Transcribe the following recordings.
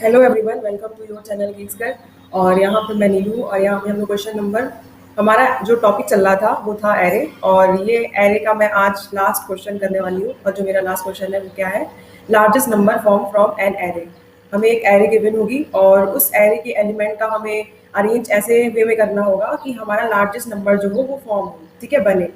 Hello everyone, welcome to your channel gigs girl. और यहाँ पे मैं नीलू और यहाँ पे हम लोग क्वेश्चन नंबर, हमारा जो टॉपिक चल रहा था वो था एरे। और ये एरे का मैं आज लास्ट क्वेश्चन करने वाली हूँ। और जो मेरा लास्ट क्वेश्चन है वो क्या है, largest number form from an array. हमें एक एरे गिवन होगी और उस एरे के एलिमेंट का हमें अरेंज ऐसे वे में करना होगा कि हमारा लार्जेस्ट नंबर जो हो वो फॉर्म हो, ठीक है, बने।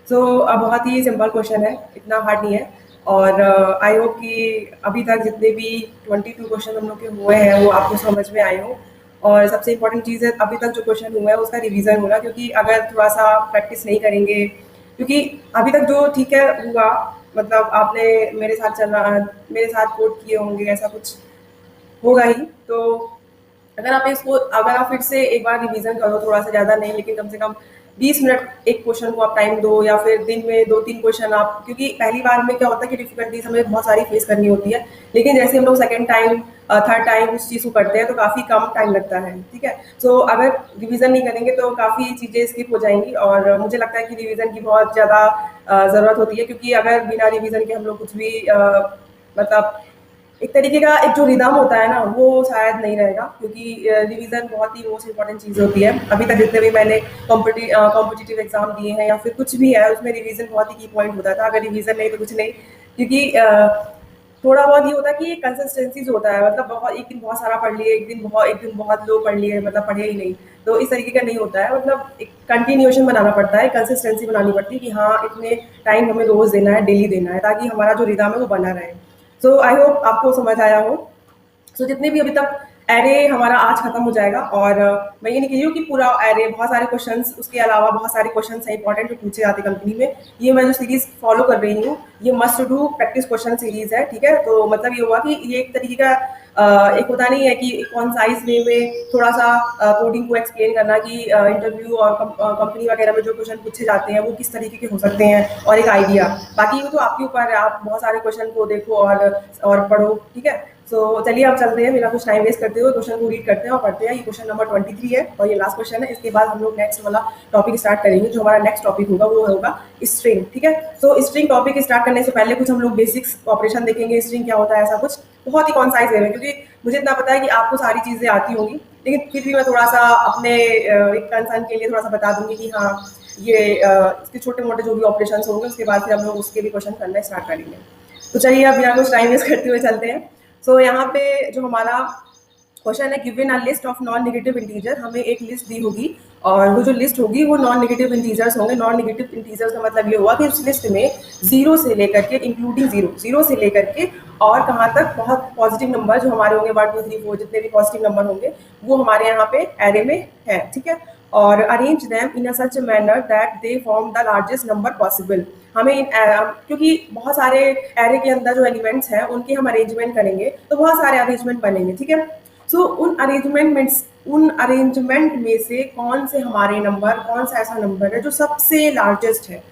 सो बहुत ही सिंपल क्वेश्चन है, इतना हार्ड नहीं है। और आई होप कि अभी तक जितने भी 22 क्वेश्चन हम लोग के हुए हैं वो आपको समझ में आए हो। और सबसे इम्पोर्टेंट चीज़ है, अभी तक जो क्वेश्चन हुआ है उसका रिवीजन होगा, क्योंकि अगर थोड़ा सा प्रैक्टिस नहीं करेंगे, क्योंकि अभी तक जो ठीक है हुआ, मतलब आपने मेरे साथ कोड किए होंगे, ऐसा कुछ होगा ही। तो अगर आप फिर से एक बार रिवीजन करो, थोड़ा सा ज़्यादा नहीं लेकिन कम से कम 20 मिनट एक क्वेश्चन को आप टाइम दो, या फिर दिन में 2-3 क्वेश्चन आप, क्योंकि पहली बार में क्या होता है कि डिफिकल्टीज हमें बहुत सारी फेस करनी होती है, लेकिन जैसे हम लोग सेकंड टाइम थर्ड टाइम उस चीज़ को करते हैं तो काफ़ी कम टाइम लगता है, ठीक है। सो अगर रिवीजन नहीं करेंगे तो काफ़ी चीज़ें स्किप हो जाएंगी। और मुझे लगता है कि रिवीजन की बहुत ज़्यादा ज़रूरत होती है, क्योंकि अगर बिना रिवीजन के हम लोग कुछ भी मतलब एक तरीके का एक जो रिदम होता है ना वो शायद नहीं रहेगा, क्योंकि रिवीजन बहुत ही मोस्ट इंपॉर्टेंट चीज़ होती है। अभी तक जितने भी मैंने कॉम्पिटिटिव एग्जाम दिए हैं या फिर कुछ भी है, उसमें रिवीजन बहुत ही की पॉइंट होता था। अगर रिवीजन नहीं तो कुछ नहीं, क्योंकि थोड़ा बहुत ये होता है कि कंसिस्टेंसी जो होता है, मतलब बहुत एक दिन बहुत सारा पढ़ लिए, एक दिन बहुत लो पढ़ लिए, मतलब पढ़े ही नहीं। तो इस तरीके का नहीं होता है, मतलब एक कंटिन्यूएशन बनाना पड़ता है, कंसिस्टेंसी बनानी पड़ती है कि हाँ इतने टाइम हमें रोज देना है, डेली देना है, ताकि हमारा जो रिदम है वो बना रहे। सो आई होप आपको समझ आया हो। सो जितने भी अभी तक एरे हमारा आज खत्म हो जाएगा। और मैं ये नहीं कह रही हूँ कि पूरा एरे, बहुत सारे क्वेश्चंस उसके अलावा बहुत सारे क्वेश्चंस हैं इंपॉर्टेंट जो पूछे जाते हैं कंपनी में। ये मैं जो सीरीज फॉलो कर रही हूँ ये must do practice question series है, ठीक है। तो मतलब ये हुआ कि ये एक तरीके का एक होता नहीं है कि कॉन्साइज वे में थोड़ा सा कोडिंग को एक्सप्लेन करना कि इंटरव्यू और कंपनी वगैरह में जो क्वेश्चन पूछे जाते हैं वो किस तरीके के हो सकते हैं, और एक आइडिया। बाकी वो तो आपके ऊपर है, आप बहुत सारे क्वेश्चन को देखो और पढ़ो, ठीक है। सो चलिए अब चलते हैं, मेरा कुछ टाइम वेस्ट करते हुए क्वेश्चन को रीड करते हैं और पढ़ते हैं। ये क्वेश्चन नंबर 23 है और ये लास्ट क्वेश्चन है। इसके बाद हम लोग नेक्स्ट वाला टॉपिक स्टार्ट करेंगे। जो हमारा नेक्स्ट टॉपिक होगा वो होगा स्ट्रिंग, ठीक है। सो स्ट्रिंग टॉपिक स्टार्ट करने से पहले कुछ हम लोग बेसिक्स ऑपरेशन देखेंगे, स्ट्रिंग क्या होता है, ऐसा कुछ बहुत ही कॉन्साइज वे में, क्योंकि मुझे इतना पता है कि आपको सारी चीज़ें आती होंगी, लेकिन फिर भी मैं थोड़ा सा अपने एक कंसर्न के लिए थोड़ा सा बता दूंगी कि हाँ ये इसके छोटे मोटे जो भी ऑपरेशन होंगे उसके बाद फिर हम लोग उसके भी क्वेश्चन करना स्टार्ट करेंगे। तो चलिए अब बिना कुछ टाइम वेस्ट करते हुए चलते हैं। सो यहाँ पे जो हमारा क्वेश्चन है, given a list of non negative integer, हमें एक लिस्ट दी होगी और वो जो लिस्ट होगी वो नॉन नेगेटिव इंटीजर्स होंगे। नॉन नेगेटिव इंटीजर्स का मतलब ये हुआ कि उस लिस्ट में जीरो से लेकर के, इंक्लूडिंग जीरो से लेकर के और कहाँ तक बहुत पॉजिटिव नंबर जो हमारे होंगे 1 2 3 4 जितने भी पॉजिटिव नंबर होंगे वो हमारे यहाँ पे एरे में है, ठीक है। और arrange them in a such manner that they form the largest number possible. हमें क्योंकि बहुत सारे एरे के अंदर जो एलिमेंट्स हैं उनके हम अरेंजमेंट करेंगे तो बहुत सारे अरेंजमेंट बनेंगे, ठीक है। सो उन अरेंजमेंट में से कौन से हमारे नंबर, कौन सा ऐसा नंबर है जो सबसे लार्जेस्ट है,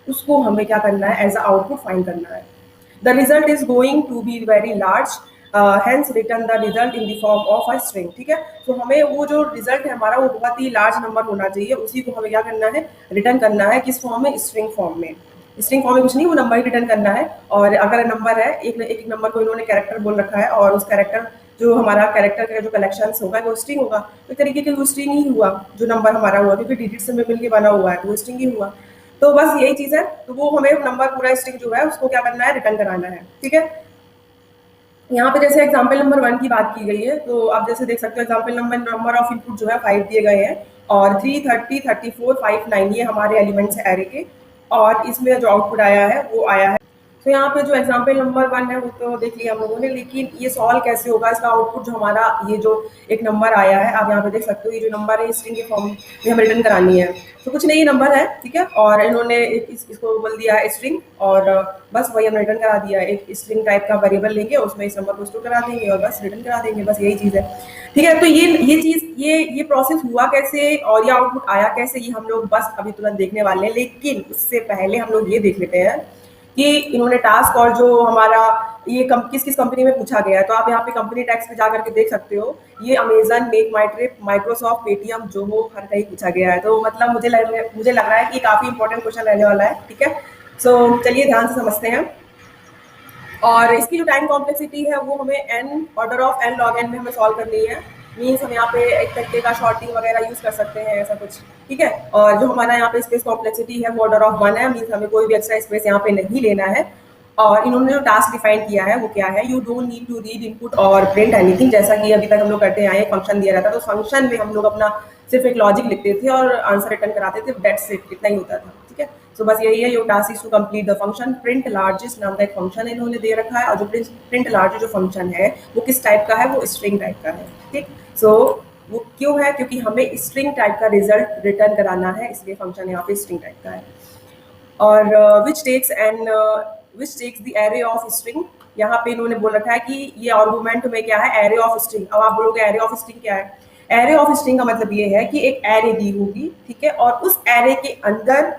उसको हमें क्या करना है, एज अ आउटपुट फाइंड करना है। The result is going to be very large, hence return the result in the form of a string, ठीक है। तो हमें वो जो रिजल्ट है हमारा वो बहुत ही लार्ज नंबर होना चाहिए, उसी को हमें क्या करना है, रिटर्न करना है। किस फॉर्म में, स्ट्रिंग फॉर्म में। स्ट्रिंग फॉर्म में कुछ नहीं, वो नंबर ही रिटर्न करना है। और अगर नंबर है, एक नंबर को इन्होंने कैरेक्टर बोल रखा है और उस कैरेक्टर जो हमारा कैरेक्टर का जो कलेक्शन होगा वो स्ट्रिंग होगा, तो तरीके के वो स्ट्रिंग ही हुआ जो नंबर हमारा हुआ, क्योंकि डिजिट से मिल के बना हुआ है तो वो स्ट्रिंग ही हुआ। तो बस यही चीज़ है। तो वो हमें नंबर पूरा स्ट्रिंग जो है उसको क्या करना है, रिटर्न कराना है, ठीक है। यहाँ पे जैसे एग्जाम्पल नंबर 1 की बात की गई है, तो आप जैसे देख सकते हो एग्जाम्पल नंबर ऑफ इनपुट जो है 5 दिए गए हैं और 3 30 34 5 9 ये हमारे एलिमेंट्स है एरे के। और इसमें जो आउटपुट आया है वो आया है। तो यहाँ पे जो एग्जाम्पल नंबर 1 है वो तो देख लिया हम लोगों ने, लेकिन ये सॉल्व कैसे होगा, इसका आउटपुट जो हमारा ये जो एक नंबर आया है, आप यहाँ पे देख सकते हो ये जो नंबर है स्ट्रिंग के फॉर्म में हमें रिटर्न करानी है। तो कुछ नहीं, नंबर है, ठीक है। और इन्होंने इसको बोल दिया है स्ट्रिंग, और बस वही हमने रिटर्न करा दिया। एक स्ट्रिंग टाइप का वेरिएबल लेंगे, उसमें इस नंबर को स्टोर करा देंगे और बस रिटर्न करा देंगे, बस यही चीज़ है, ठीक है। तो ये चीज़ ये प्रोसेस हुआ कैसे और ये आउटपुट आया कैसे, ये हम लोग बस अभी तुरंत देखने वाले हैं। लेकिन उससे पहले हम लोग ये देख लेते हैं कि इन्होंने टास्क और जो हमारा ये किस किस कंपनी में पूछा गया है। तो आप यहाँ पे कंपनी टैक्स पे जा करके देख सकते हो, ये अमेजन, मेक माई ट्रिप, माइक्रोसॉफ्ट, पेटीएम, जोहो, हर कहीं पूछा गया है। तो मतलब मुझे लग रहा है कि काफ़ी इंपॉर्टेंट क्वेश्चन रहने वाला है, ठीक है। सो चलिए ध्यान से समझते हैं। और इसकी जो टाइम कॉम्प्लेक्सिटी है वो हमें N order of N log N में हमें सॉल्व करनी है। मीन्स हम यहाँ पे एक तरीके का शॉर्टिंग वगैरह यूज कर सकते हैं, ऐसा कुछ। ठीक है, और जो हमारा यहाँ पे स्पेस कॉम्प्लेक्सिटी है वो ऑर्डर ऑफ 1 है। मीन्स हमें कोई भी एक्स्ट्रा स्पेस यहाँ पे नहीं लेना है। और इन्होंने जो टास्क डिफाइन किया है वो क्या है, you don't need to read input और प्रिंट एनीथिंग। जैसा कि अभी तक हम लोग करते आए, फंक्शन दिया रहता था, तो फंक्शन में हम लोग अपना सिर्फ एक लॉजिक लिखते थे और आंसर रिटर्न कराते थे, दैट्स इट, इतना ही होता था। ठीक है, सो बस यही है, your task is to complete the function. Print largest नाम का एक फंक्शन इन्होंने दे रखा है, और जो प्रिंट लार्जेस्ट जो फंक्शन है वो किस टाइप का है, वो स्ट्रिंग टाइप का है। ठीक, सो वो क्यों है, क्योंकि हमें स्ट्रिंग टाइप का रिजल्ट रिटर्न कराना है, इसलिए फंक्शन यहाँ पे स्ट्रिंग टाइप का है। और which takes the array of string. यहाँ पे इन्होंने बोल रखा है कि ये आर्गुमेंट में क्या है, एरे ऑफ स्ट्रिंग। अब आप बोलोगे एरे ऑफ स्ट्रिंग क्या है? एरे ऑफ स्ट्रिंग का मतलब ये है कि एक एरे दी होगी, ठीक है, और उस एरे के अंदर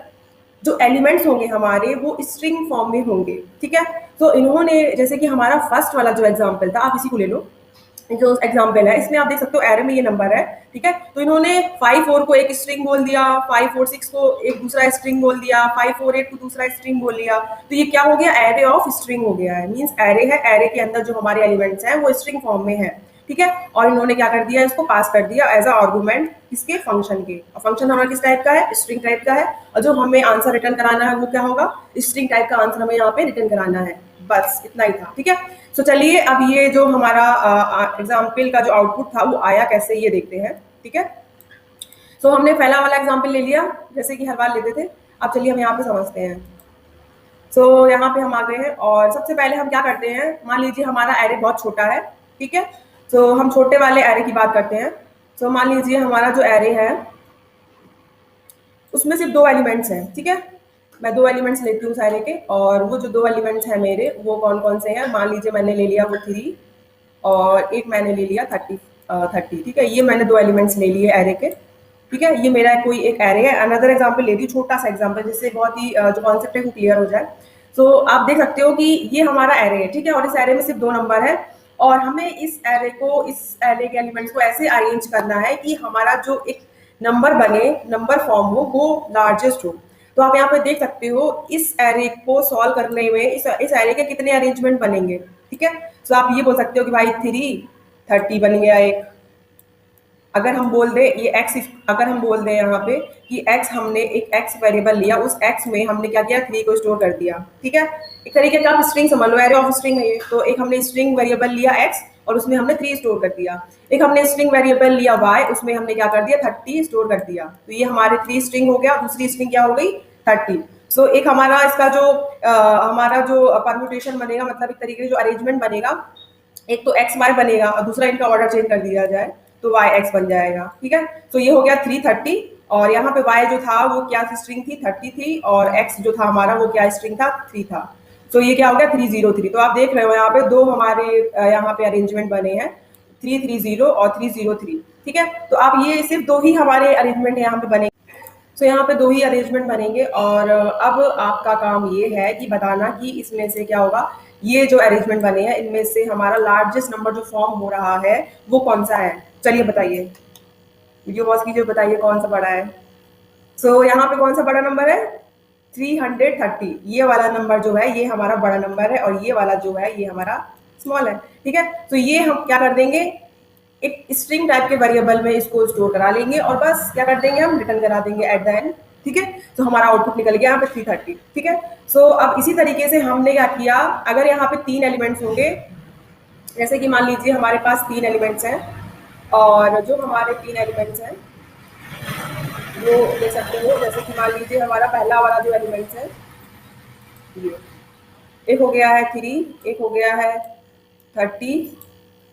जो एलिमेंट्स होंगे हमारे वो स्ट्रिंग फॉर्म में होंगे। ठीक है, तो इन्होंने जैसे कि हमारा फर्स्ट वाला जो एग्जाम्पल था, आप इसी को ले लो, जो एग्जाम्पल है इसमें आप देख सकते हो एरे में ये नंबर है। ठीक है, तो इन्होंने 5 4 को एक स्ट्रिंग बोल दिया, 5 4 6 को एक दूसरा स्ट्रिंग बोल दिया, 5 4 8 को दूसरा स्ट्रिंग बोल दिया। तो ये क्या हो गया, एरे ऑफ स्ट्रिंग हो गया है। मीन्स एरे है, एरे के अंदर जो हमारे एलिमेंट्स हैं वो स्ट्रिंग फॉर्म में है। ठीक है, और इन्होंने क्या कर दिया, इसको पास कर दिया एज अ आर्गुमेंट इसके फंक्शन के। और फंक्शन हमारा किस टाइप का है, स्ट्रिंग टाइप का है, और जो हमें आंसर रिटर्न कराना है वो क्या होगा, स्ट्रिंग टाइप का आंसर हमें यहाँ पे रिटर्न कराना है। बस इतना ही था। ठीक है, सो चलिए अब ये जो हमारा एग्जाम्पल का जो आउटपुट था वो आया कैसे, ये देखते हैं। ठीक है, सो हमने पहला वाला एग्जाम्पल ले लिया जैसे कि हर बार लेते थे। अब चलिए हम यहाँ पे समझते हैं। सो यहाँ पे हम आ गए हैं, और सबसे पहले हम क्या करते हैं, मान लीजिए हमारा एरे बहुत छोटा है। ठीक है, सो हम छोटे वाले एरे की बात करते हैं। सो मान लीजिए हमारा जो एरे है उसमें सिर्फ 2 एलिमेंट्स हैं। ठीक है, मैं 2 एलिमेंट्स लेती हूँ सारे के, और वो जो 2 एलिमेंट्स हैं मेरे वो कौन कौन से हैं, मान लीजिए मैंने ले लिया वो 3, और एक मैंने ले लिया 30। ठीक है, ये मैंने 2 एलिमेंट्स ले लिए एरे के। ठीक है, ये मेरा कोई एक एरे है। अनदर एग्जाम्पल ले ली, छोटा सा एग्जाम्पल, जिससे बहुत ही जो कॉन्सेप्ट है वो क्लियर हो जाए। सो आप देख सकते हो कि ये हमारा एरे है। ठीक है, और इस एरे में सिर्फ 2 नंबर है, और हमें इस एरे के एलिमेंट्स को ऐसे अरेंज करना है कि हमारा जो एक नंबर बने, नंबर फॉर्म हो, वो लार्जेस्ट हो। तो आप यहाँ पे देख सकते हो इस एरे को सॉल्व करने में इस एरे के कितने अरेंजमेंट बनेंगे। ठीक है, तो आप ये बोल सकते हो कि भाई 3 30 बन गया एक। अगर हम बोल दें ये एक्स, अगर हम बोल दें यहाँ पे कि एक्स, हमने एक एक्स वेरिएबल लिया, उस एक्स में हमने क्या किया, 3 को स्टोर कर दिया। ठीक है, एक तरीके का आप स्ट्रिंग समझ लो, एरे ऑफ स्ट्रिंग है ये। तो एक हमने स्ट्रिंग वेरिएबल लिया एक्स और उसमें हमने 3 स्टोर कर दिया। एक हमने स्ट्रिंग वेरिएबल लिया वाई, उसमें हमने क्या कर दिया, 30 स्टोर कर दिया। तो ये हमारे 3 स्ट्रिंग हो गया, दूसरी स्ट्रिंग क्या हो गई, 30। सो एक हमारा इसका जो हमारा जो परम्यूटेशन बनेगा, मतलब एक तरीके से जो अरेंजमेंट बनेगा, एक तो एक्स वाई बनेगा और दूसरा इनका ऑर्डर चेंज कर दिया जाए तो वाई एक्स बन जाएगा। ठीक है, तो ये हो गया 330, और यहाँ पे वाई जो था वो क्या स्ट्रिंग थी, 30 थी, और एक्स जो था हमारा वो क्या स्ट्रिंग था, 3 था। तो ये क्या हो गया, 303। तो आप देख रहे हो यहाँ पे 2 हमारे यहाँ पे अरेंजमेंट बने हैं, 330 और 303। ठीक है, तो आप ये सिर्फ 2 ही हमारे अरेंजमेंट यहाँ पे बने। तो यहाँ पे 2 ही अरेंजमेंट बनेंगे, और अब आपका काम ये है कि बताना कि इसमें से क्या होगा, ये जो अरेंजमेंट बने हैं इनमें से हमारा लार्जेस्ट नंबर जो फॉर्म हो रहा है वो कौन सा है। चलिए बताइए, वीडियो पॉज कीजिए, बताइए कौन सा बड़ा है। सो यहाँ पे कौन सा बड़ा नंबर है, 330। ये वाला नंबर जो है ये हमारा बड़ा नंबर है, और ये वाला जो है ये हमारा स्मॉल है। ठीक है, तो ये हम क्या कर देंगे, एक स्ट्रिंग टाइप के वेरिएबल में इसको स्टोर करा लेंगे, और बस क्या कर देंगे, हम रिटर्न करा देंगे एट द एंड। ठीक है, तो हमारा आउटपुट निकल गया यहाँ पे 330। ठीक है, सो अब इसी तरीके से हमने क्या किया, अगर यहाँ पे 3 एलिमेंट्स होंगे, जैसे कि मान लीजिए हमारे पास 3 एलिमेंट्स हैं, और जो हमारे 3 एलिमेंट्स हैं वो ले सकते हो, जैसे कि मान लीजिए हमारा पहला वाला जो एलिमेंट्स है ये, एक हो गया है 3, एक हो गया है 30,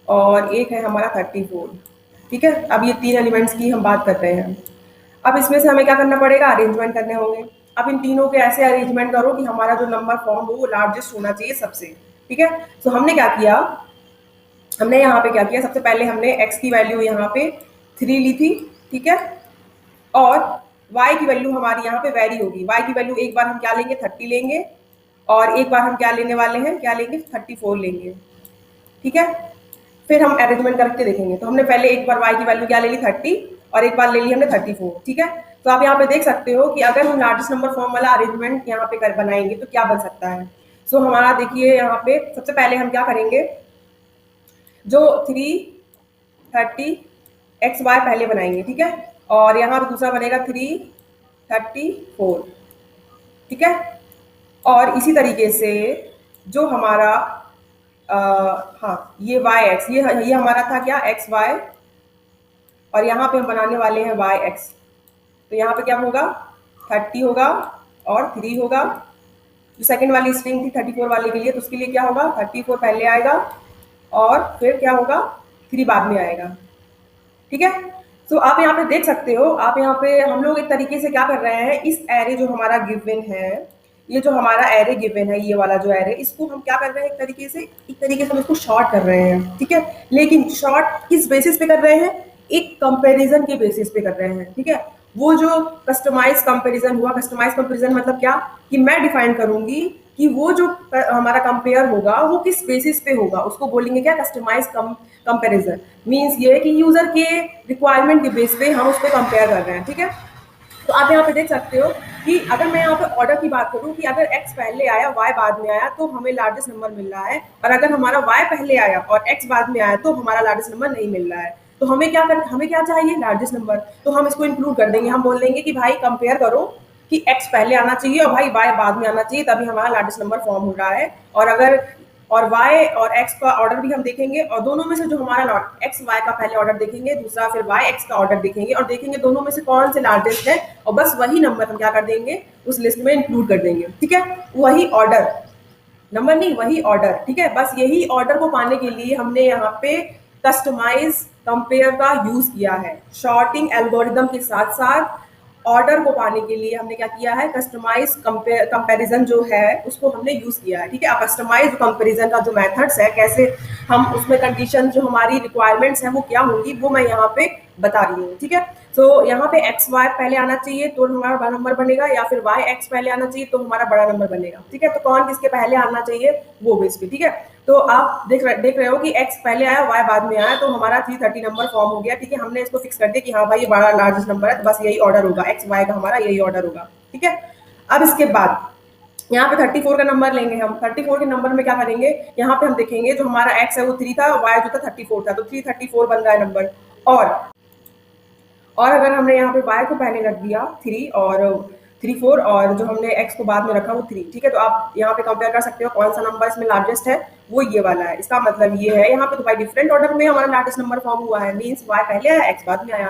और एक है हमारा 34। ठीक है, अब ये 3 एलिमेंट्स की हम बात कर रहे हैं। अब इसमें से हमें क्या करना पड़ेगा, अरेंजमेंट करने होंगे। अब इन तीनों के ऐसे अरेंजमेंट करो कि हमारा जो नंबर फॉर्म हो वो लार्जेस्ट होना चाहिए सबसे। ठीक है, तो हमने क्या किया, हमने यहाँ पे क्या किया, सबसे पहले हमने x की वैल्यू यहाँ पे 3 ली थी। ठीक है, और y की वैल्यू हमारी यहाँ पे वेरी होगी। y की वैल्यू एक बार हम क्या लेंगे, 30 लेंगे, और एक बार हम क्या लेने वाले हैं, क्या लेंगे, 34 लेंगे। ठीक है, फिर हम अरेंजमेंट करके देखेंगे। तो हमने पहले एक बार y की वैल्यू क्या ले ली, 30, और एक बार ले ली हमने 34। ठीक है, तो आप यहाँ पे देख सकते हो कि अगर हम लार्जेस्ट नंबर फॉर्म वाला अरेंजमेंट यहाँ पे बनाएंगे तो क्या बन सकता है। सो हमारा देखिए यहाँ पे सबसे पहले हम क्या करेंगे, जो 330 XY पहले बनाएंगे, ठीक है, और यहाँ पे दूसरा बनेगा 334, ठीक है। और इसी तरीके से जो हमारा हाँ, ये YX, ये हमारा था क्या, XY, और यहाँ पे हम बनाने वाले हैं YX। तो यहाँ पे क्या होगा, 30 होगा और 3 होगा। जो सेकंड वाली स्ट्रिंग थी 34 वाले के लिए, तो उसके लिए क्या होगा, 34 पहले आएगा और फिर क्या होगा, 3 बाद में आएगा, ठीक है। तो आप यहाँ पे देख सकते हो, आप यहाँ पे हम लोग एक तरीके से क्या कर रहे हैं, इस एरे जो हमारा गिवन है, ये जो हमारा एरे गिवन है, ये वाला जो एरे, इसको हम क्या कर रहे हैं, एक तरीके से हम इसको शॉर्ट कर रहे हैं, ठीक है। लेकिन शॉर्ट किस बेसिस पे कर रहे हैं, एक कंपैरिजन के बेसिस पे कर रहे हैं, ठीक है। वो जो कस्टमाइज कंपैरिजन हुआ, कस्टमाइज कंपैरिजन मतलब क्या, कि मैं डिफाइन करूंगी कि वो जो हमारा कंपेयर होगा वो किस बेसिस पे होगा, उसको बोलेंगे क्या, कस्टमाइज कंपैरिजन। मींस ये है कि यूजर के रिक्वायरमेंट के बेस पे हम उस पर कंपेयर कर रहे हैं, ठीक है। तो आप यहाँ पे देख सकते हो कि अगर मैं यहाँ पे ऑर्डर की बात करूँ कि अगर x पहले आया y बाद में आया तो हमें लार्जेस्ट नंबर मिल रहा है, और अगर हमारा y पहले आया और x बाद में आया तो हमारा लार्जेस्ट नंबर नहीं मिल रहा है। तो हमें क्या चाहिए, लार्जेस्ट नंबर। तो हम इसको इंक्लूड कर देंगे, हम बोल देंगे कि भाई कंपेयर करो कि x पहले आना चाहिए और भाई y बाद में आना चाहिए, तभी हमारा लार्जेस्ट नंबर फॉर्म हो रहा है। और अगर और y और x का ऑर्डर भी हम देखेंगे, और दोनों में से जो हमारा x y का पहले ऑर्डर देखेंगे, दूसरा फिर y x का ऑर्डर देखेंगे, और देखेंगे दोनों में से कौन से लार्जेस्ट है, और बस वही नंबर हम क्या कर देंगे, उस लिस्ट में इंक्लूड कर देंगे, ठीक है। वही ऑर्डर, नंबर नहीं, वही ऑर्डर, ठीक है। बस यही ऑर्डर को पाने के लिए हमने यहाँ पे कस्टमाइज कंपेयर का यूज किया है। शॉर्टिंग एल्गोरिदम के साथ साथ ऑर्डर को पाने के लिए हमने क्या किया है, कस्टमाइज कंपैरिजन जो है उसको हमने यूज किया है, ठीक है। अब कस्टमाइज कंपैरिजन का जो मेथड्स है, कैसे हम उसमें कंडीशन जो हमारी रिक्वायरमेंट्स हैं वो क्या होंगी, वो मैं यहाँ पे बता रही हूँ, ठीक है। तो यहाँ पे एक्स वाई पहले आना चाहिए तो हमारा बड़ा नंबर बनेगा, या फिर वाई एक्स पहले आना चाहिए तो हमारा बड़ा नंबर बनेगा, ठीक है। तो कौन किसके पहले आना चाहिए वो बेस पे, ठीक है। तो आप देख रहे हो कि एक्स पहले आया वाई बाद में आया, तो हमारा 330 नंबर फॉर्म हो गया, ठीक है। हमने इसको फिक्स कर दिया कि हाँ भाई ये बड़ा लार्जेस्ट नंबर है, तो बस यही ऑर्डर होगा, एक्स वाई का हमारा यही ऑर्डर होगा, ठीक है। अब इसके बाद यहाँ पे 34 का नंबर लेंगे हम। 34 के नंबर में क्या करेंगे, यहाँ पे हम देखेंगे जो हमारा एक्स है वो 3 था, वाई जो था 34 था, तो 334 बन रहा है नंबर। और अगर हमने यहाँ पे y को पहले रख दिया 3 और 34, और जो हमने x को बाद में रखा वो 3, ठीक है। तो आप यहाँ पे कंपेयर कर सकते हो कौन सा नंबर इसमें लार्जेस्ट है, वो ये वाला है। इसका मतलब ये है यहाँ पे तो बाई डिफरेंट ऑर्डर में हमारा लार्जेस्ट नंबर फॉर्म हुआ है, मीन्स y पहले आया x बाद में आया।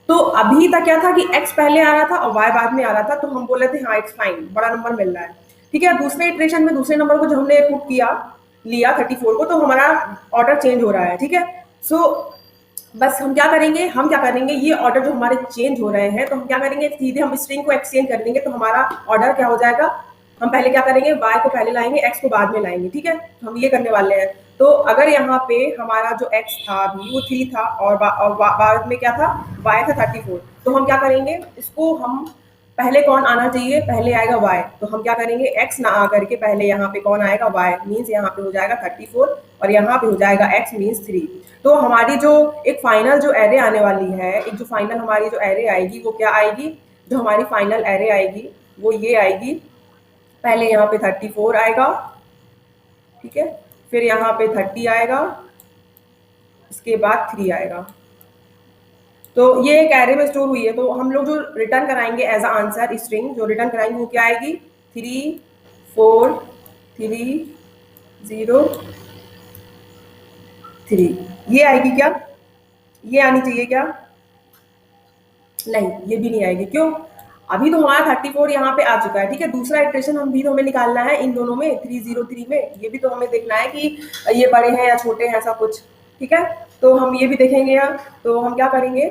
तो अभी तक क्या था कि x पहले आ रहा था और y बाद में आ रहा था, तो हम बोले थे हाँ इट्स फाइन, बड़ा नंबर मिल रहा है, ठीक है। दूसरे इटरेशन में दूसरे नंबर को जो हमने पुट किया लिया 34 को, तो हमारा ऑर्डर चेंज हो रहा है, ठीक है। सो बस हम क्या करेंगे, ये ऑर्डर जो हमारे चेंज हो रहे हैं, तो हम क्या करेंगे, सीधे हम स्ट्रिंग को एक्सचेंज कर देंगे, तो हमारा ऑर्डर क्या हो जाएगा, हम पहले क्या करेंगे, y को पहले लाएंगे, x को बाद में लाएंगे, ठीक है। तो हम ये करने वाले हैं। तो अगर यहाँ पे हमारा जो x था अभी वो 3 था, और बाद में क्या था, y था 34, तो हम क्या करेंगे, इसको हम पहले कौन आना चाहिए, पहले आएगा y, तो हम क्या करेंगे, x ना आ करके पहले यहाँ पे कौन आएगा, y, मीन्स यहाँ पे हो जाएगा 34 और यहाँ पे हो जाएगा x मीन्स 3। तो हमारी जो एक फाइनल जो एरे आने वाली है, एक जो फाइनल हमारी जो एरे आएगी वो क्या आएगी, जो हमारी फाइनल एरे आएगी वो ये आएगी, पहले यहाँ पे 34 आएगा, ठीक है, फिर यहाँ पे 30 आएगा, इसके बाद 3 आएगा। तो ये एक एरे में स्टोर हुई है, तो हम लोग जो रिटर्न कराएंगे एज अ आंसर स्ट्रिंग जो रिटर्न कराएंगे वो क्या आएगी, 3 4 3 0 3, ये आएगी क्या, ये आनी चाहिए क्या, नहीं ये भी नहीं आएगी। क्यों, अभी तो हमारा 34 यहाँ पे आ चुका है, ठीक है। दूसरा इटरेशन हम भी तो हमें निकालना है इन दोनों में, 303 में, ये भी तो हमें देखना है कि ये बड़े हैं या छोटे हैं, ऐसा कुछ, ठीक है। तो हम ये भी देखेंगे यहाँ, तो हम क्या करेंगे,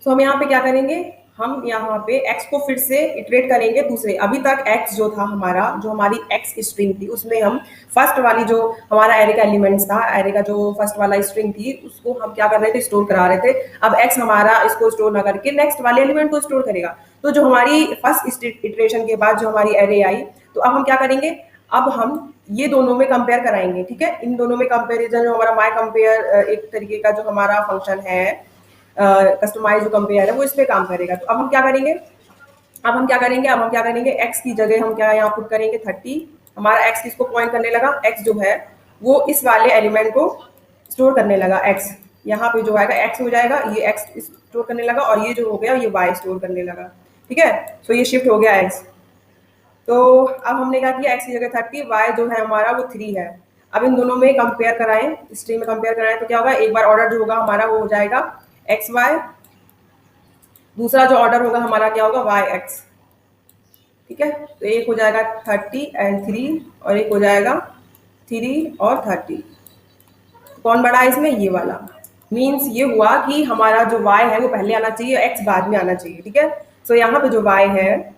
तो हम यहाँ पे क्या करेंगे, हम यहाँ पे x को फिर से इटरेट करेंगे दूसरे, अभी तक x जो था हमारा, जो हमारी x स्ट्रिंग थी, उसमें हम फर्स्ट वाली जो हमारा एरे का एलिमेंट्स था, एरे का जो फर्स्ट वाला स्ट्रिंग थी, उसको हम क्या कर रहे थे, स्टोर करा रहे थे। अब x हमारा इसको स्टोर ना करके नेक्स्ट वाले एलिमेंट को स्टोर करेगा। तो जो हमारी फर्स्ट इटरेशन के बाद जो हमारी एरे आई, तो अब हम क्या करेंगे, अब हम ये दोनों में कंपेयर कराएंगे, ठीक है। इन दोनों में कंपेरिजन जो हमारा माई कंपेयर एक तरीके का जो हमारा फंक्शन है, कस्टमाइज जो कंपेयर है वो इस पे काम करेगा। तो अब हम क्या करेंगे, x की जगह हम क्या यहाँ पुट करेंगे 30, हमारा एक्स किसको पॉइंट करने लगा, एक्स जो है वो इस वाले एलिमेंट को स्टोर करने लगा। एक्स यहाँ पे जो आएगा एक्स हो जाएगा, ये एक्स स्टोर करने लगा, और ये जो हो गया ये वाई स्टोर करने लगा। ठीक है, तो ये शिफ्ट हो गया एक्स। तो अब हमने क्या किया, एक्स की जगह 30, वाई जो है हमारा वो 3 है। अब इन दोनों में कंपेयर कराएं, स्ट्रिंग में कंपेयर कराएं तो क्या होगा, एक बार ऑर्डर जो होगा हमारा वो हो जाएगा एक्स वाई, दूसरा जो ऑर्डर होगा हमारा क्या होगा, वाई एक्स। ठीक है, तो एक हो जाएगा 30 एंड 3, और एक हो जाएगा 3 और 30। कौन बड़ा है इसमें, ये वाला। मीन्स ये हुआ कि हमारा जो y है वो पहले आना चाहिए, x बाद में आना चाहिए। ठीक है, सो यहाँ पे जो y है,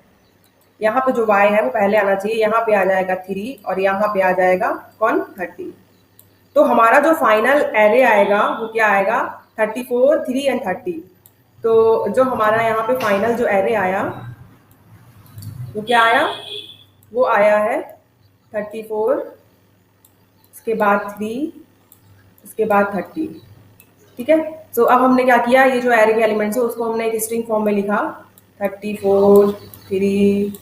यहाँ पे जो y है वो पहले आना चाहिए, यहाँ पे आ जाएगा 3 और यहाँ पे आ जाएगा कौन, 30। तो हमारा जो फाइनल एरे आएगा वो क्या आएगा, 34, 3 एंड 30। तो जो हमारा यहाँ पे फाइनल जो एरे आया वो क्या आया, वो आया है 34, उसके बाद 3, उसके बाद 30। ठीक है, तो अब हमने क्या किया, ये जो एरे के एलिमेंट्स है उसको हमने एक स्ट्रिंग फॉर्म में लिखा, 34, 3,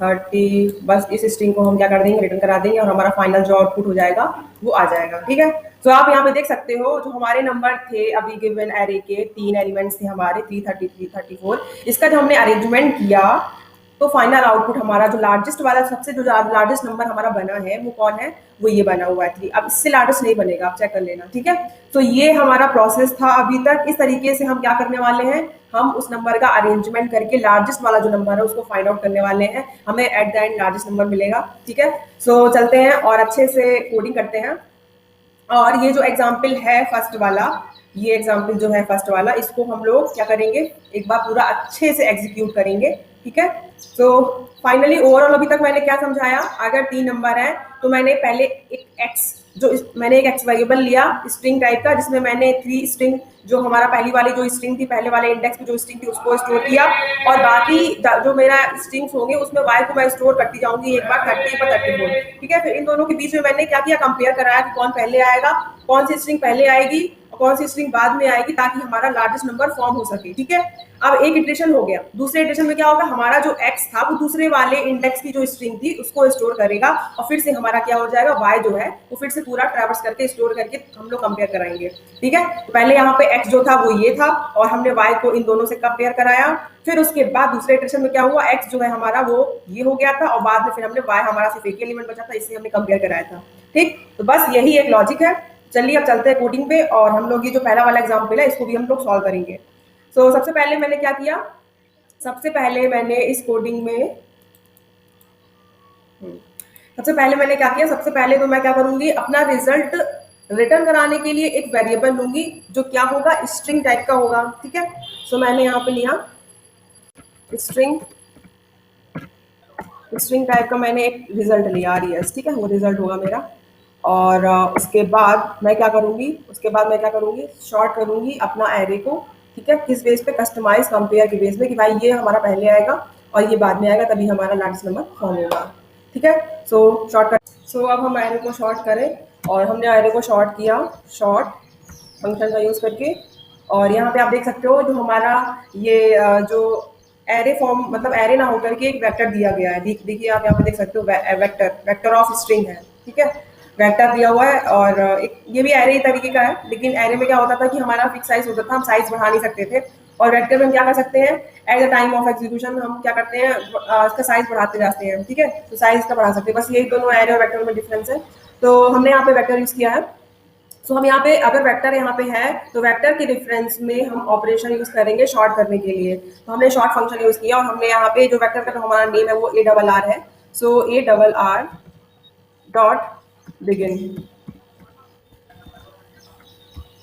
30। बस इस स्ट्रिंग को हम क्या कर देंगे, रिटर्न करा देंगे, और हमारा फाइनल जो आउटपुट हो जाएगा वो आ जाएगा। ठीक है, तो आप यहाँ पे देख सकते हो जो हमारे नंबर थे अभी गिवन एरे के, 3 एलिमेंट्स थे हमारे, 3, 33, 34। इसका जब हमने अरेंजमेंट किया तो फाइनल आउटपुट हमारा जो लार्जेस्ट वाला, सबसे जो लार्जेस्ट नंबर हमारा बना है वो कौन है, वो ये बना हुआ है 3। अब इससे लार्जेस्ट नहीं बनेगा, आप चेक कर लेना। ठीक है, तो ये हमारा प्रोसेस था अभी तक। इस तरीके से हम क्या करने वाले हैं, हम उस नंबर का अरेंजमेंट करके लार्जेस्ट वाला जो नंबर है उसको फाइंड आउट करने वाले हैं, हमें at the end largest number मिलेगा। ठीक है, सो चलते हैं और अच्छे से कोडिंग करते हैं। और ये जो एग्जाम्पल है फर्स्ट वाला, ये एग्जाम्पल जो है फर्स्ट वाला, इसको हम लोग क्या करेंगे, एक बार पूरा अच्छे से एग्जीक्यूट करेंगे। ठीक है, तो फाइनली ओवरऑल अभी तक मैंने क्या समझाया, अगर 3 नंबर है तो मैंने पहले एक एक्स, मैंने एक एक्स वेरिएबल लिया स्ट्रिंग टाइप का, जिसमें मैंने 3 स्ट्रिंग, जो हमारा पहली वाली जो स्ट्रिंग थी, पहले वाले इंडेक्स में जो स्ट्रिंग थी उसको स्टोर किया, और बाकी जो मेरा स्ट्रिंग्स होंगे उसमें वाई को मैं स्टोर करती जाऊंगी, एक बार 30, एक बार 34। ठीक है, फिर इन दोनों के बीच में मैंने क्या किया, कंपेयर कराया कि कौन पहले आएगा, कौन सी स्ट्रिंग पहले आएगी और कौन सी स्ट्रिंग बाद में आएगी, ताकि हमारा लार्जेस्ट नंबर फॉर्म हो सके। ठीक है, अब एक इटरेशन हो गया। दूसरे इटरेशन में क्या होगा, हमारा जो एक्स था वो दूसरे वाले इंडेक्स की जो स्ट्रिंग थी उसको स्टोर करेगा, और फिर से हमारा क्या हो जाएगा, वाई जो है वो फिर से पूरा ट्रैवर्स करके स्टोर करके हम लोग कंपेयर कराएंगे। ठीक है, तो पहले यहाँ पे एक्स जो था वो ये था, और हमने वाई को इन दोनों से कंपेयर कराया। फिर उसके बाद दूसरे इटरेशन में क्या हुआ, एक्स जो है हमारा वो ये हो गया था, और बाद में फिर हमने वाई, हमारा सिर्फ एक एलिमेंट बचा था, इससे हमने कंपेयर कराया था। ठीक, तो बस यही एक लॉजिक है। चलिए अब चलते हैं कोडिंग पे, और हम लोग ये जो पहला वाला एग्जाम्पल है इसको भी हम लोग सॉल्व करेंगे। सो सबसे पहले मैंने क्या किया, सबसे पहले मैंने इस कोडिंग में सबसे पहले मैंने क्या किया, सबसे पहले तो मैं क्या करूंगी, अपना रिजल्ट रिटर्न कराने के लिए एक वेरिएबल लूंगी जो क्या होगा, स्ट्रिंग टाइप का होगा। ठीक है, सो मैंने यहाँ पे लिया स्ट्रिंग, स्ट्रिंग टाइप का मैंने एक रिजल्ट लिया RES। ठीक है, वो रिजल्ट होगा मेरा। और उसके बाद मैं क्या करूंगी, शॉर्ट करूंगी अपना एरे को। ठीक है, किस बेस पे, कस्टमाइज कंपेयर के बेस में, कि भाई ये हमारा पहले आएगा और ये बाद में आएगा, तभी हमारा लार्जेस्ट नंबर फॉर्म होगा। ठीक है, सो शॉर्ट कर, सो अब हम एरे को शॉर्ट करें, और हमने एरे को शॉर्ट किया, शॉर्ट फंक्शन का यूज करके। और यहाँ पे आप देख सकते हो जो हमारा ये जो एरे फॉर्म, मतलब एरे ना होकर के एक वेक्टर दिया गया है। देखिए आप यहाँ पे देख सकते हो, वेक्टर ऑफ स्ट्रिंग है। ठीक है, वेक्टर दिया हुआ है, और एक ये भी एरे तरीके का है, लेकिन एरे में क्या होता था कि हमारा फिक्स साइज होता था, हम साइज बढ़ा नहीं सकते थे। और वेक्टर में हम क्या कर सकते हैं, at the time of execution हम क्या करते हैं, इसका साइज बढ़ाते जाते हैं। ठीक है, तो साइज का बढ़ा सकते हैं, बस यही दोनों एरे और वेक्टर में डिफरेंस है। तो हमने यहाँ पे वेक्टर यूज किया है। सो हम यहाँ पे, अगर वेक्टर यहाँ पे है तो वेक्टर के रेफरेंस में हम ऑपरेशन यूज करेंगे शॉर्ट करने के लिए। तो हमने शॉर्ट फंक्शन यूज किया, और हमने यहाँ पे जो वेक्टर का जो हमारा नेम है वो ARR है। सो ARR डॉट बिगिन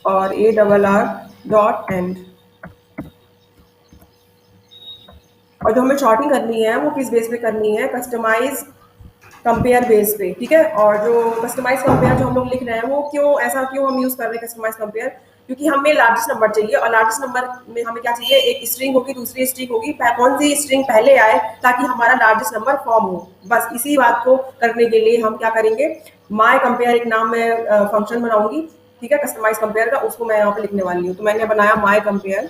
और ARR डॉट एंड। और जो हमें शॉर्टिंग करनी है वो किस बेस पे करनी है, कस्टमाइज कंपेयर बेस पे। ठीक है, और जो कस्टमाइज कंपेयर जो हम लोग लिख रहे हैं वो क्यों हम यूज कर रहे हैं कस्टमाइज कंपेयर, क्योंकि हमें लार्जेस्ट नंबर चाहिए, और लार्जेस्ट नंबर में हमें क्या चाहिए, एक स्ट्रिंग होगी, दूसरी स्ट्रिंग होगी, कौन सी स्ट्रिंग पहले आए ताकि हमारा लार्जेस्ट नंबर फॉर्म हो। बस इसी बात को करने के लिए हम क्या करेंगे, माई कंपेयर एक नाम में फंक्शन बनाऊंगी। ठीक है, कस्टमाइज कंपेयर का, उसको मैं यहाँ पे लिखने वाली हूँ। तो मैंने बनाया माई कंपेयर।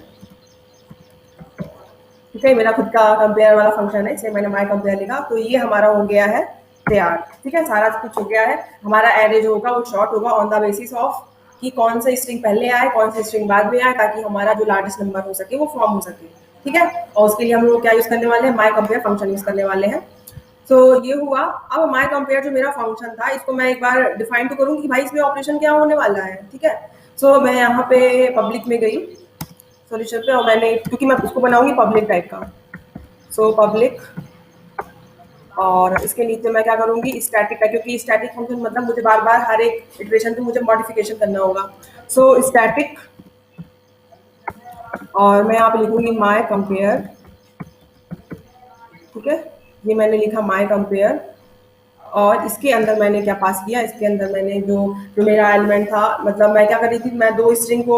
ठीक है, मेरा खुद का कंपेयर वाला फंक्शन है, इसे मैंने माई कंपेयर लिखा। तो ये हमारा हो गया है तैयार। ठीक है, सारा कुछ हो गया है। हमारा एरे जो होगा वो शॉर्ट होगा ऑन द बेसिस ऑफ कि कौन सा स्ट्रिंग पहले आए, कौन सा स्ट्रिंग बाद में आए, ताकि हमारा जो लार्जेस्ट नंबर हो सके वो फॉर्म हो सके। ठीक है, और उसके लिए हम लोग क्या यूज करने वाले हैं, माई कंपेयर फंक्शन यूज करने वाले हैं। तो ये हुआ। अब माई कंपेयर जो मेरा फंक्शन था, इसको मैं एक बार डिफाइन तो करूँ कि भाई इसमें ऑपरेशन क्या होने वाला है। ठीक है, सो मैं यहाँ पे पब्लिक में गई सॉल्यूशन पे, और मैंने, क्योंकि मैं उसको बनाऊंगी पब्लिक टाइप का, सो पब्लिक, और इसके नीचे मैं क्या करूंगी, स्टैटिक है, क्योंकि स्टैटिक फंक्शन मतलब मुझे बार बार हर एक इटरेशन पे मुझे मॉडिफिकेशन करना होगा। सो स्टैटिक, और मैं यहाँ पे लिखूंगी माई कंपेयर। ठीक है, ये मैंने लिखा माई कंपेयर, और इसके अंदर मैंने क्या पास किया, इसके अंदर मैंने जो जो मेरा एलिमेंट था, मतलब मैं क्या कर रही थी, मैं दो स्ट्रिंग को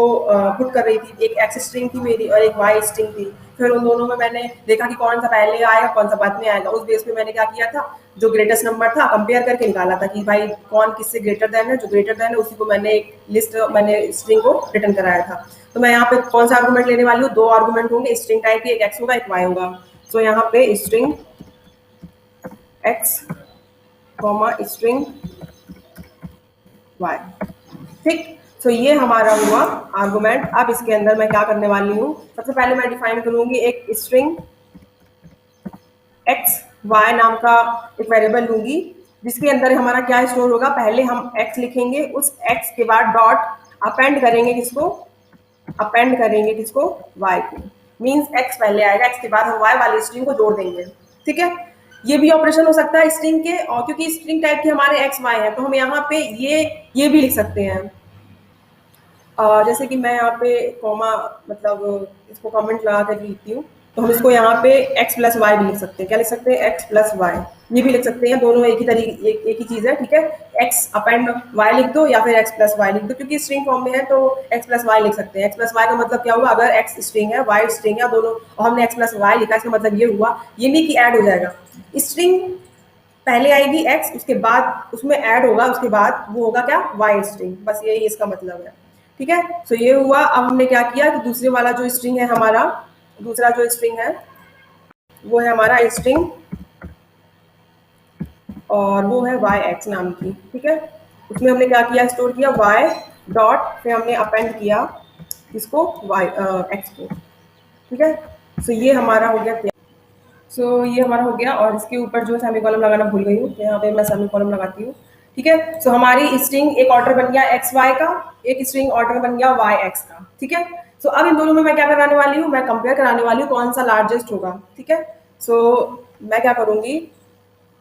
पुट कर रही थी। एक एक्स स्ट्रिंग थी मेरी और एक वाई स्ट्रिंग थी। फिर उन दोनों में मैंने देखा कि कौन सा पहले आएगा कौन सा बाद में आएगा। उस बेस पे मैंने क्या किया था, जो ग्रेटेस्ट नंबर था कंपेयर करके निकाला था कि भाई कौन किससे ग्रेटर देन है। जो ग्रेटर देन है उसी को मैंने एक लिस्ट, मैंने स्ट्रिंग को रिटर्न कराया था। तो मैं यहाँ पे कौन सा आर्गूमेंट लेने वाली हूँ, दो आर्गूमेंट होंगे स्ट्रिंग टाइप के, एक एक्स होगा एक वाई होगा। तो यहाँ पे string X comma string Y. ठीक, तो ये हमारा हुआ आर्गुमेंट। अब इसके अंदर मैं क्या करने वाली हूँ, सबसे पहले मैं डिफाइन करूंगी एक स्ट्रिंग एक्स वाई नाम का एक वेरिएबल लूंगी, जिसके अंदर हमारा क्या स्टोर होगा। पहले हम एक्स लिखेंगे, उस एक्स के बाद डॉट अपेंड करेंगे किसको, अपेंड करेंगे किसको, वाई को। मीन्स एक्स पहले आएगा, एक्स के बाद हम वाई वाली स्ट्रिंग को जोड़ देंगे। ठीक है, ये भी ऑपरेशन हो सकता है स्ट्रिंग के, और क्योंकि स्ट्रिंग टाइप के हमारे एक्स वाई है तो हम यहाँ पे ये भी लिख सकते हैं। जैसे कि मैं यहाँ पे कॉमा, मतलब इसको कमेंट लगा कर लिखती हूँ, तो हम इसको यहाँ पे x प्लस वाई भी लिख सकते हैं। क्या लिख सकते हैं, x प्लस वाई, ये भी लिख सकते हैं। दोनों एक ही तरीके, एक ही चीज है। ठीक है, x अपेंड y लिख दो या फिर x प्लस वाई लिख दो, क्योंकि स्ट्रिंग फॉर्म में है तो x प्लस वाई लिख सकते हैं। x प्लस वाई का मतलब क्या हुआ, अगर x स्ट्रिंग है y स्ट्रिंग है दोनों, और हमने x प्लस वाई लिखा, इसका मतलब ये हुआ, ये नहीं कि ऐड हो जाएगा। स्ट्रिंग पहले आएगी x, उसके बाद उसमें ऐड होगा, उसके बाद वो होगा क्या, y स्ट्रिंग, बस यही इसका मतलब है। ठीक है, तो ये हुआ। अब हमने क्या किया कि दूसरे वाला जो स्ट्रिंग है हमारा, दूसरा जो स्ट्रिंग है वो है हमारा स्ट्रिंग, और वो है वाई एक्स नाम की। ठीक है, उसमें हमने क्या किया, स्टोर किया वाई डॉट, फिर हमने अपेंड किया इसको वाई एक्स को। ठीक है, सो ये हमारा हो गया। सो ये हमारा हो गया, और इसके ऊपर जो सेमी कॉलम लगाना भूल गई हूँ, तो यहाँ पे मैं सेमी कॉलम लगाती हूँ। ठीक है, सो हमारी स्ट्रिंग एक ऑर्डर बन गया एक्स वाई का, एक स्ट्रिंग ऑर्डर बन गया वाई एक्स का। ठीक है, सो अब इन दोनों में मैं क्या कराने वाली हूँ, मैं कंपेयर कराने वाली हूँ कौन सा लार्जेस्ट होगा। ठीक है, सो मैं क्या करूँगी,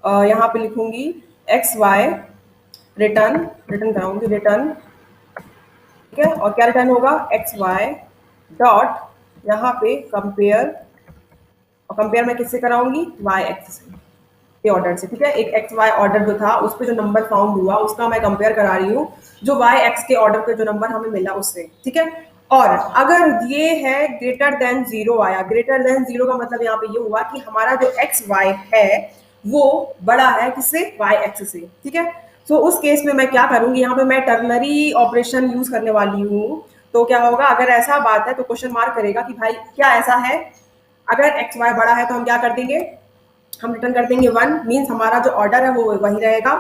यहाँ पे लिखूंगी एक्स वाई रिटर्न, रिटर्न कराऊंगी रिटर्न। ठीक है, और क्या रिटर्न होगा, एक्स वाई डॉट यहाँ पे कंपेयर, और कंपेयर मैं किससे कराऊंगी, वाई एक्स के ऑर्डर से। ठीक है, एक एक्स वाई ऑर्डर जो था उस पर जो नंबर फाउंड हुआ उसका मैं कंपेयर करा रही हूँ जो वाई एक्स के ऑर्डर पे जो नंबर हमें मिला उससे। ठीक है, और अगर ये है ग्रेटर देन जीरो आया, ग्रेटर देन जीरो का मतलब यहाँ पे ये हुआ कि हमारा जो एक्स वाई है वो बड़ा है किससे, वाई एक्स से। ठीक है, तो उस केस में मैं क्या करूंगी, यहाँ पे मैं टर्नरी ऑपरेशन यूज करने वाली हूँ। तो क्या होगा, अगर ऐसा बात है तो क्वेश्चन मार्क करेगा कि भाई क्या ऐसा है। अगर एक्स वाई बड़ा है तो हम क्या कर देंगे, हम रिटर्न कर देंगे वन, मीन्स हमारा जो ऑर्डर है वो वही रहेगा।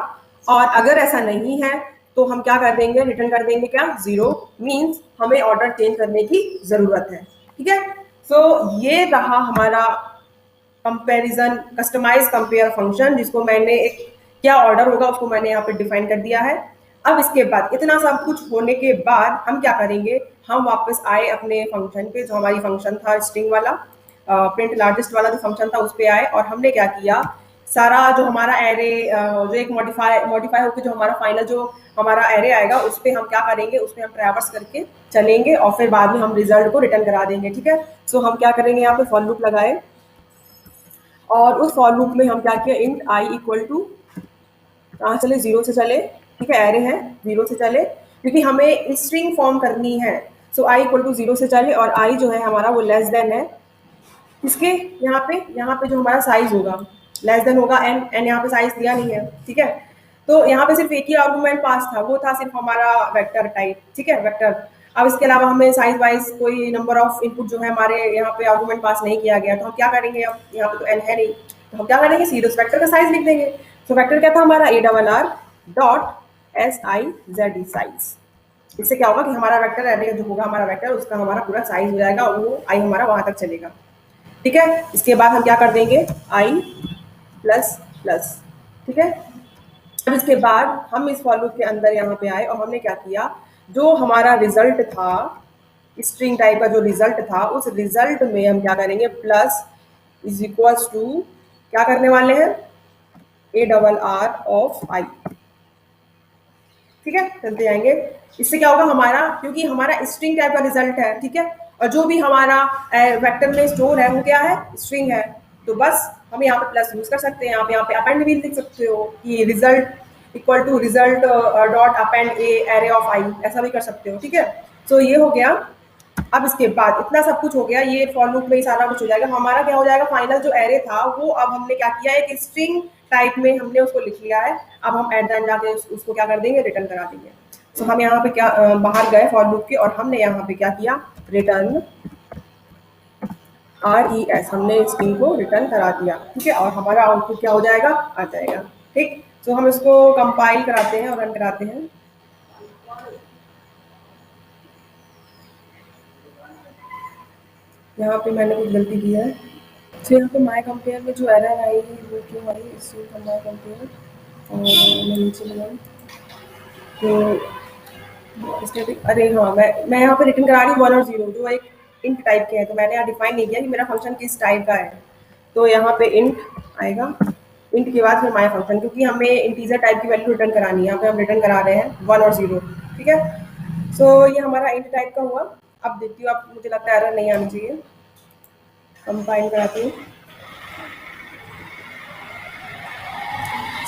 और अगर ऐसा नहीं है तो हम क्या कर देंगे, रिटर्न कर देंगे क्या, जीरो, मीन्स हमें ऑर्डर चेंज करने की जरूरत है। ठीक है, सो ये रहा हमारा कंपैरिजन कस्टमाइज कंपेयर फंक्शन, जिसको मैंने एक क्या ऑर्डर होगा उसको मैंने यहाँ पे डिफाइन कर दिया है। अब इसके बाद इतना सब कुछ होने के बाद हम क्या करेंगे, हम वापस आए अपने फंक्शन पे, जो हमारी फंक्शन था स्ट्रिंग वाला, प्रिंट लार्जेस्ट वाला जो फंक्शन था उस पर आए, और हमने क्या किया, सारा जो हमारा एरे, जो एक मॉडिफाई होकर जो हमारा फाइनल जो हमारा एरे आएगा उस पर हम क्या करेंगे, उस पर हम ट्रैवर्स करके चलेंगे, और फिर बाद में हम रिजल्ट को रिटर्न करा देंगे। ठीक है, सो हम क्या करेंगे, यहाँ पे फॉर लूप लगाए, और उस फॉर लूप में हम क्या किया, इंट आई इक्वल टू कहाँ चले, जीरो से चले। ठीक है, एरे है, जीरो से चले, क्योंकि हमें स्ट्रिंग फॉर्म करनी है। सो आई इक्वल टू जीरो से चले, और आई जो है हमारा वो लेस देन है इसके, यहाँ पे जो हमारा साइज होगा लेस देन होगा एन, एन यहाँ पे साइज दिया नहीं है। ठीक है, तो यहाँ पे सिर्फ एक ही आर्गूमेंट पास था, वो था सिर्फ हमारा वेक्टर टाइप। ठीक है, वेक्टर। अब इसके अलावा हमें साइज वाइज कोई नंबर ऑफ इनपुट जो है हमारे यहाँ पे आर्गूमेंट पास नहीं किया गया, तो हम क्या करेंगे, अब यहाँ पे तो एन है नहीं, तो हम क्या करेंगे, सीधे उस वेक्टर का साइज लिख देंगे। सो वेक्टर क्या था हमारा A double R dot S I Z E size. इससे क्या होगा कि हमारा वेक्टर एरे जो होगा हमारा वेक्टर उसका हमारा पूरा साइज हो जाएगा और वो आई हमारा वहां तक चलेगा। ठीक है, इसके बाद हम क्या कर देंगे आई प्लस प्लस। ठीक है, अब इसके बाद हम इस फॉर लूप के अंदर यहाँ पे आए और हमने क्या किया, जो हमारा रिजल्ट था स्ट्रिंग टाइप का जो रिजल्ट था उस रिजल्ट में हम क्या करेंगे प्लस इज इक्वल्स टू क्या करने वाले हैं ए डबल आर ऑफ आई। ठीक है, चलते जाएंगे। इससे क्या होगा हमारा, क्योंकि हमारा स्ट्रिंग टाइप का रिजल्ट है, ठीक है, और जो भी हमारा वेक्टर में स्टोर है वो क्या है, स्ट्रिंग है, तो बस हम यहाँ पे प्लस यूज कर सकते हैं। आप यहाँ पे अपेंड भी लिख सकते हो कि result equal to result dot append a array of I, ऐसा भी कर सकते हो। ठीक है, तो ये हो गया। अब इसके बाद इतना सब कुछ हो गया, ये फॉर लूप में ही सारा कुछ हो जाएगा। हमारा क्या हो जाएगा, फाइनल जो एरे था वो अब हमने क्या किया, एक स्ट्रिंग टाइप में हमने उसको लिख लिया है। अब हम एट द एंड जाके उसको क्या कर देंगे, रिटर्न करा देंगे। सो हम यहाँ पे क्या बाहर गए फॉर लूप के और हमने यहाँ पे क्या किया, रिटर्न RES, हमने स्ट्रिंग को रिटर्न करा दिया। ठीक है, और हमारा आउटपुट क्या हो जाएगा, आ जाएगा। ठीक, तो हम इसको कंपाइल कराते हैं और रन कराते हैं। यहाँ पे मैंने कुछ गलती की है। तो यहाँ पे माय कंपेयर में जो एरर आई वो क्यों आई, इससे का माय कंपेयर और मैं नीचे लगाऊँ तो स्टैटिक, अरे हाँ, मैं यहाँ पे रिटर्न करा रही हूँ 1 और 0 जो एक इंट टाइप के हैं, तो मैंने यहाँ डिफाइन नहीं किया कि मेरा फंक्शन किस टाइप का है। तो यहाँ पे इंट आएगा, इंट के बाद फिर माय फंक्शन, क्योंकि हमें इंटीजर टाइप की वैल्यू रिटर्न करानी है। यहाँ पे हम रिटर्न करा रहे हैं 1 और 0। ठीक है, सो ये हमारा इंट टाइप का हुआ। अब देखती हूँ, अब मुझे लगता है एरर नहीं आनी चाहिए, कंपाइल कराती हूँ।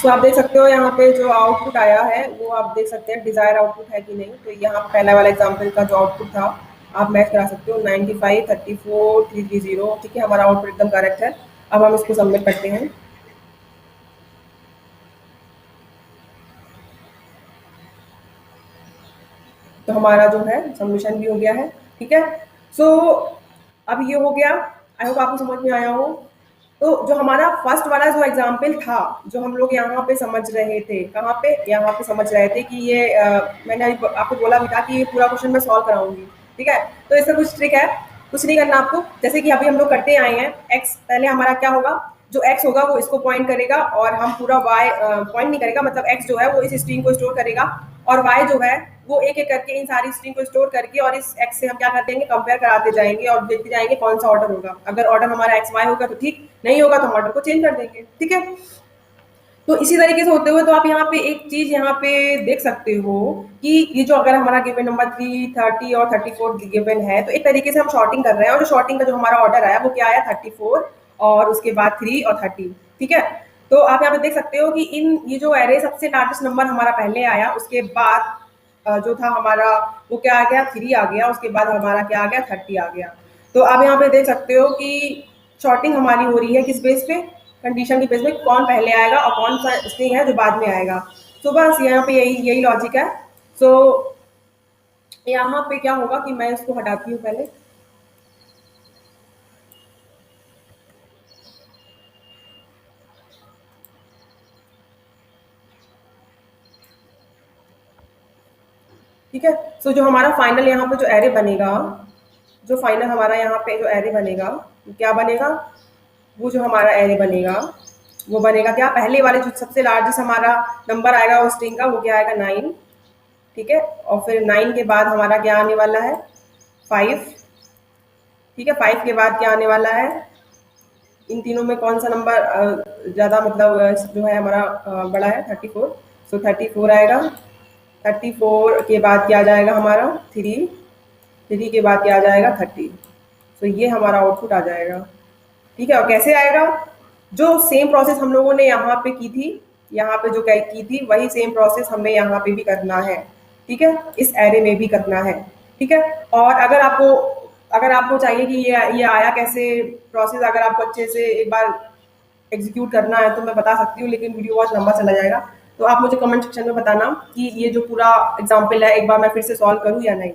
सो आप देख सकते हो यहाँ पे जो आउटपुट आया है वो आप देख सकते हैं डिजायर आउटपुट है कि नहीं। तो यहाँ पहला वाला एग्जांपल का जो आउटपुट था आप मैच करा सकते हो 95 34 330। ठीक है, हमारा आउटपुट एकदम करेक्ट है। अब हम इसको सबमिट करते हैं। तो हमारा जो है सबमिशन भी हो गया है। ठीक है, सो अब ये हो गया। आई होप आपको समझ में आया हो। तो जो हमारा फर्स्ट वाला जो एग्जाम्पल था, जो हम लोग यहाँ पे समझ रहे थे, कहाँ पे, यहाँ पे समझ रहे थे कि ये मैंने अभी आपको बोला भी था कि ये पूरा क्वेश्चन मैं सॉल्व कराऊंगी। ठीक है, तो इसका कुछ ट्रिक है, कुछ नहीं करना आपको। जैसे कि अभी हम लोग करते आए हैं, एक्स पहले हमारा क्या होगा, जो एक्स होगा वो इसको पॉइंट करेगा और हम पूरा वाई पॉइंट नहीं करेगा, मतलब एक्स जो है वो इस स्ट्रिंग को स्टोर करेगा और वाई जो है वो एक एक करके इन सारी स्ट्रिंग को स्टोर करके और इस एक्स से हम क्या करते हैं, कंपेयर कराते जाएंगे और देखते जाएंगे कौन सा ऑर्डर होगा। अगर ऑर्डर हमारा एक्स वाई होगा तो ठीक, नहीं होगा तो हम ऑर्डर को चेंज कर देंगे। ठीक है, तो इसी तरीके से होते हुए तो आप यहाँ पे एक चीज यहाँ पे देख सकते हो कि ये जो अगर हमारा गिवन नंबर 330 और 34 गिवन है, तो एक तरीके से हम शॉर्टिंग कर रहे हैं और जो शॉर्टिंग का जो हमारा ऑर्डर आया वो क्या आया, 34 और उसके बाद 3 और 30। ठीक है, तो आप यहाँ पे देख सकते हो कि इन ये जो एरे सबसे लार्जेस्ट नंबर हमारा पहले आया, उसके बाद जो था हमारा वो क्या आ गया, 3 आ गया, उसके बाद हमारा क्या आ गया, 30 आ गया। तो आप यहाँ पे देख सकते हो कि शॉर्टिंग हमारी हो रही है किस बेस पे, कंडीशन के बेस पे, कौन पहले आएगा और कौन सा स्ट्रिंग है जो बाद में आएगा। तो बस यहाँ पे यही यही लॉजिक है। सो यहाँ पे क्या होगा कि मैं इसको हटाती हूँ पहले। ठीक है, सो जो हमारा फाइनल यहाँ पे जो एरे बनेगा, जो फाइनल हमारा यहाँ पे जो एरे बनेगा वो क्या बनेगा, वो जो हमारा एरे बनेगा वो बनेगा क्या, पहले वाले जो सबसे लार्जेस्ट हमारा नंबर आएगा उस स्ट्रिंग का वो क्या आएगा, 9। ठीक है, और फिर 9 के बाद हमारा क्या आने वाला है, 5। ठीक है, 5 के बाद क्या आने वाला है, इन तीनों में कौन सा नंबर ज़्यादा मतलब जो है हमारा बड़ा है, 34। सो 34 आएगा। 34 के बाद क्या आ जाएगा हमारा, 3। 3 के बाद क्या आ जाएगा, 30। तो ये हमारा आउटपुट आ जाएगा। ठीक है, और कैसे आएगा, जो सेम प्रोसेस हम लोगों ने यहाँ पे की थी, यहाँ पे जो की थी वही सेम प्रोसेस हमें यहाँ पे भी करना है। ठीक है, इस एरे में भी करना है। ठीक है, और अगर आपको चाहिए कि ये आया कैसे प्रोसेस, अगर आपको अच्छे से एक बार एग्जीक्यूट करना है तो मैं बता सकती हूँ, लेकिन वीडियो बहुत लंबा चला जाएगा। तो आप मुझे कमेंट सेक्शन में बताना कि ये जो पूरा एग्जाम्पल है एक बार मैं फिर से सॉल्व करूँ या नहीं।